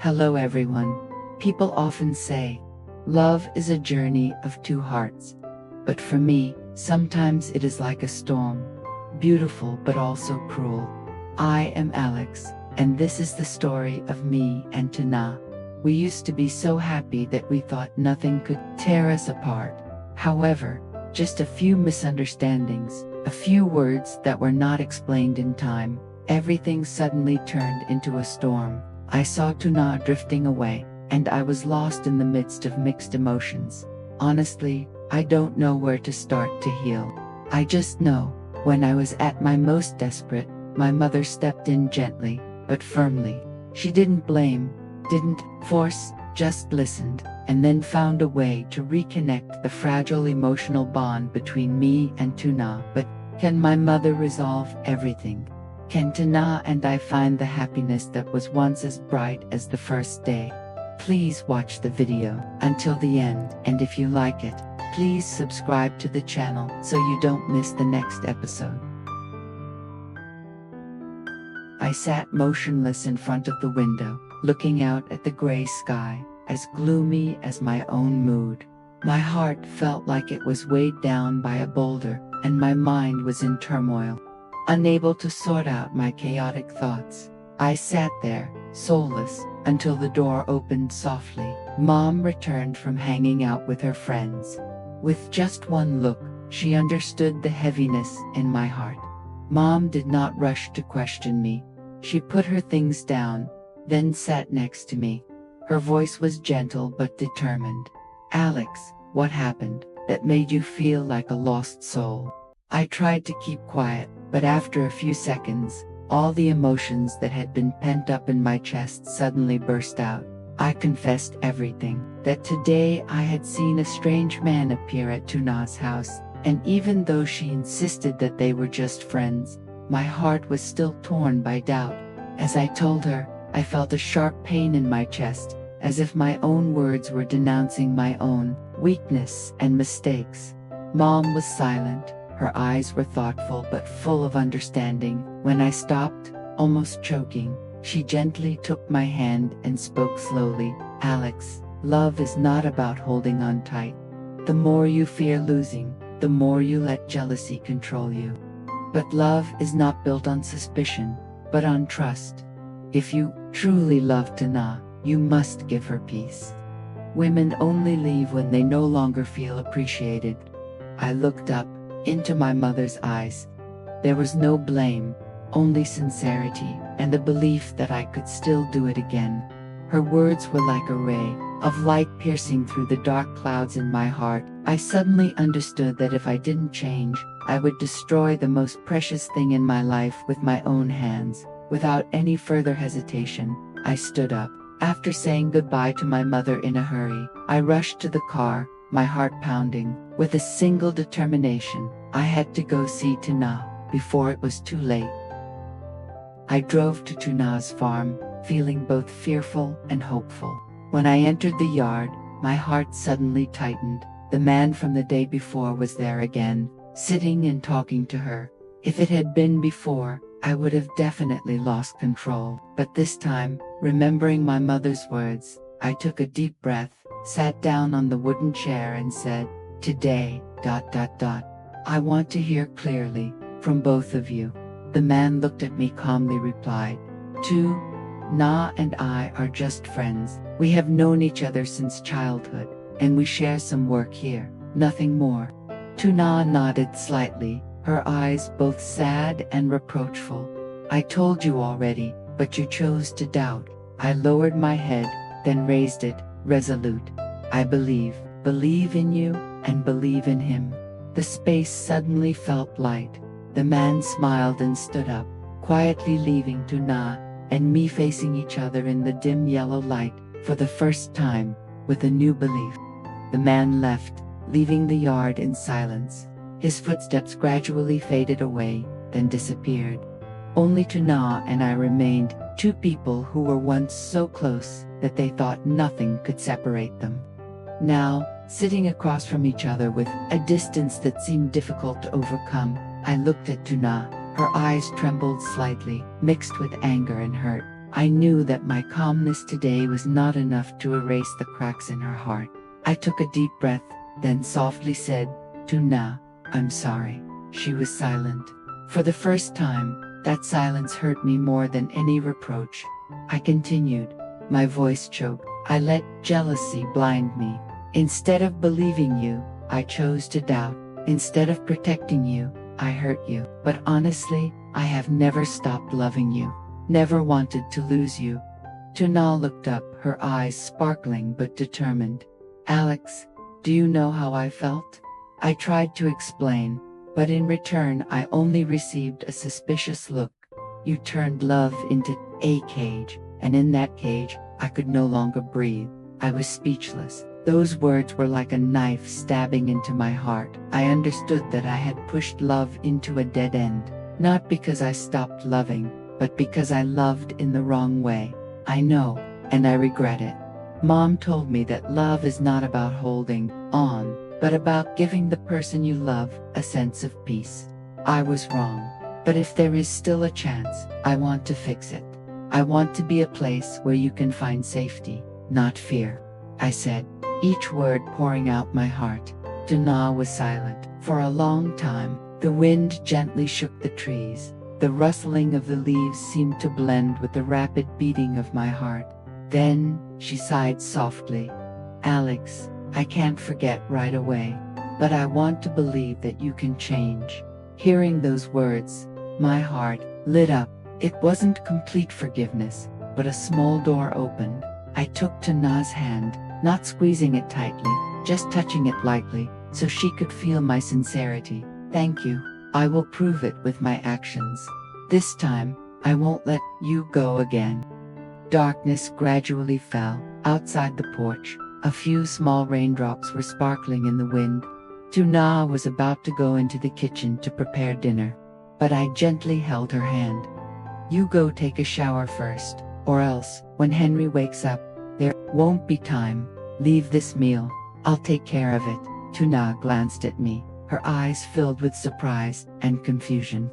Hello everyone. People often say, love is a journey of two hearts. But for me, sometimes it is like a storm. Beautiful but also cruel. I am Alex, and this is the story of me and nhat. We used to be so happy that we thought nothing could tear us apart. However, just a few misunderstandings, a few words that were not explained in time, everything suddenly turned into a storm. I saw nhat drifting away, and I was lost in the midst of mixed emotions. Honestly, I don't know where to start to heal. I just know, when I was at my most desperate, my mother stepped in gently, but firmly. She didn't blame, didn't force, just listened, and then found a way to reconnect the fragile emotional bond between me and nhat. But can my mother resolve everything? Can nhat and I find the happiness that was once as bright as the first day? Please watch the video until the end, and if you like it, please subscribe to the channel so you don't miss the next episode. I sat motionless in front of the window, looking out at the gray sky, as gloomy as my own mood. My heart felt like it was weighed down by a boulder, and my mind was in turmoil. Unable to sort out my chaotic thoughts, I sat there, soulless, until the door opened softly. Mom returned from hanging out with her friends. With just one look, she understood the heaviness in my heart. Mom did not rush to question me. She put her things down, then sat next to me. Her voice was gentle but determined. "Alex, what happened that made you feel like a lost soul?" I tried to keep quiet, but after a few seconds, all the emotions that had been pent up in my chest suddenly burst out. I confessed everything, that today I had seen a strange man appear at nhat's house, and even though she insisted that they were just friends, my heart was still torn by doubt. As I told her, I felt a sharp pain in my chest, as if my own words were denouncing my own weakness and mistakes. Mom was silent. Her eyes were thoughtful but full of understanding. When I stopped, almost choking, she gently took my hand and spoke slowly. "Alex, love is not about holding on tight. The more you fear losing, the more you let jealousy control you. But love is not built on suspicion, but on trust. If you truly love nhat, you must give her peace. Women only leave when they no longer feel appreciated." I looked up into my mother's eyes. There was no blame, only sincerity, and the belief that I could still do it again. Her words were like a ray of light piercing through the dark clouds in my heart. I suddenly understood that if I didn't change, I would destroy the most precious thing in my life with my own hands. Without any further hesitation, I stood up. After saying goodbye to my mother in a hurry, I rushed to the car, my heart pounding. With a single determination, I had to go see nhat before it was too late. I drove to nhat's farm, feeling both fearful and hopeful. When I entered the yard, my heart suddenly tightened. The man from the day before was there again, sitting and talking to her. If it had been before, I would have definitely lost control. But this time, remembering my mother's words, I took a deep breath, sat down on the wooden chair and said, "Today, ... I want to hear clearly, from both of you." The man looked at me calmly, replied, "Nhat and I are just friends. We have known each other since childhood, and we share some work here, nothing more." Nhat nodded slightly, her eyes both sad and reproachful. "I told you already, but you chose to doubt." I lowered my head, then raised it, resolute. "I believe in you, and believe in him." The space suddenly felt light. The man smiled and stood up, quietly leaving nhat and me facing each other in the dim yellow light, for the first time, with a new belief. The man left, leaving the yard in silence. His footsteps gradually faded away, then disappeared. Only nhat and I remained, two people who were once so close that they thought nothing could separate them. Now, sitting across from each other with a distance that seemed difficult to overcome, I looked at nhat. Her eyes trembled slightly, mixed with anger and hurt. I knew that my calmness today was not enough to erase the cracks in her heart. I took a deep breath, then softly said, "Tuna, I'm sorry." She was silent. For the first time, that silence hurt me more than any reproach. I continued, my voice choked. "I let jealousy blind me. Instead of believing you, I chose to doubt. Instead of protecting you, I hurt you. But honestly, I have never stopped loving you. Never wanted to lose you." Tuna looked up, her eyes sparkling but determined. "Alex, do you know how I felt?" I tried to explain, but in return I only received a suspicious look. "You turned love into a cage, and in that cage, I could no longer breathe." I was speechless. Those words were like a knife stabbing into my heart. I understood that I had pushed love into a dead end, not because I stopped loving, but because I loved in the wrong way. I know, and I regret it. Mom told me that love is not about holding on, but about giving the person you love a sense of peace. I was wrong. But if there is still a chance, I want to fix it. I want to be a place where you can find safety, not fear," I said, each word pouring out my heart. Tuna was silent. For a long time, the wind gently shook the trees. The rustling of the leaves seemed to blend with the rapid beating of my heart. Then, she sighed softly. "Alex, I can't forget right away, but I want to believe that you can change." Hearing those words, my heart lit up. It wasn't complete forgiveness, but a small door opened. I took Tuna's hand, not squeezing it tightly, just touching it lightly, so she could feel my sincerity. "Thank you. I will prove it with my actions. This time, I won't let you go again." Darkness gradually fell. Outside the porch, a few small raindrops were sparkling in the wind. Tuna was about to go into the kitchen to prepare dinner, but I gently held her hand. "You go take a shower first, or else, when Henry wakes up, there won't be time. Leave this meal. I'll take care of it." Tuna glanced at me, her eyes filled with surprise and confusion.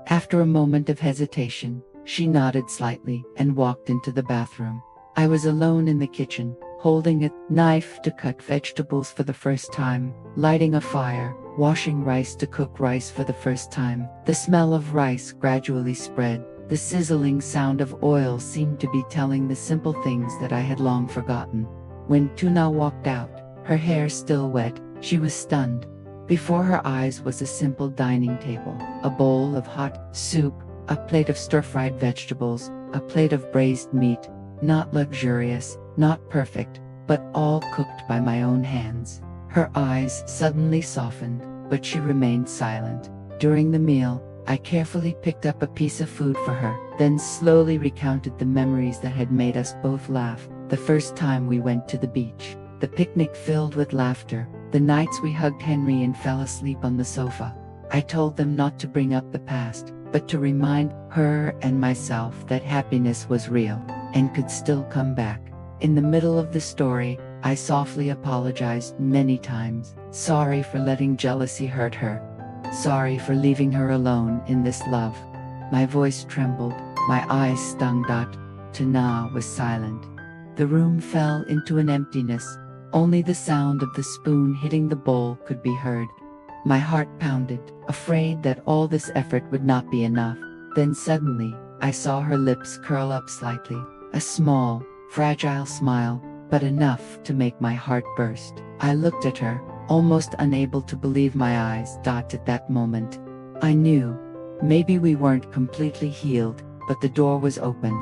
After a moment of hesitation, she nodded slightly and walked into the bathroom. I was alone in the kitchen, holding a knife to cut vegetables for the first time, lighting a fire, washing rice to cook rice for the first time. The smell of rice gradually spread. The sizzling sound of oil seemed to be telling the simple things that I had long forgotten. When Tuna walked out, her hair still wet, she was stunned. Before her eyes was a simple dining table, a bowl of hot soup, a plate of stir-fried vegetables, a plate of braised meat, not luxurious, not perfect, but all cooked by my own hands. Her eyes suddenly softened, but she remained silent. During the meal, I carefully picked up a piece of food for her, then slowly recounted the memories that had made us both laugh. The first time we went to the beach, the picnic filled with laughter, the nights we hugged Henry and fell asleep on the sofa. I told them not to bring up the past, but to remind her and myself that happiness was real, and could still come back. In the middle of the story, I softly apologized many times. Sorry for letting jealousy hurt her. Sorry for leaving her alone in this love. My voice trembled, my eyes stung. Tuna was silent. The room fell into an emptiness. Only the sound of the spoon hitting the bowl could be heard. My heart pounded, afraid that all this effort would not be enough. Then suddenly, I saw her lips curl up slightly. A small, fragile smile, but enough to make my heart burst. I looked at her, almost unable to believe my eyes. At that moment, I knew. Maybe we weren't completely healed, but the door was open.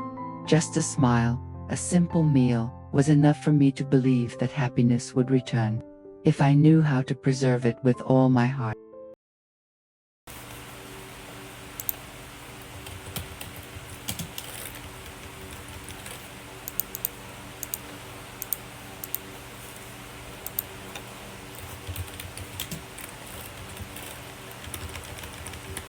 Just a smile, a simple meal, was enough for me to believe that happiness would return, if I knew how to preserve it with all my heart.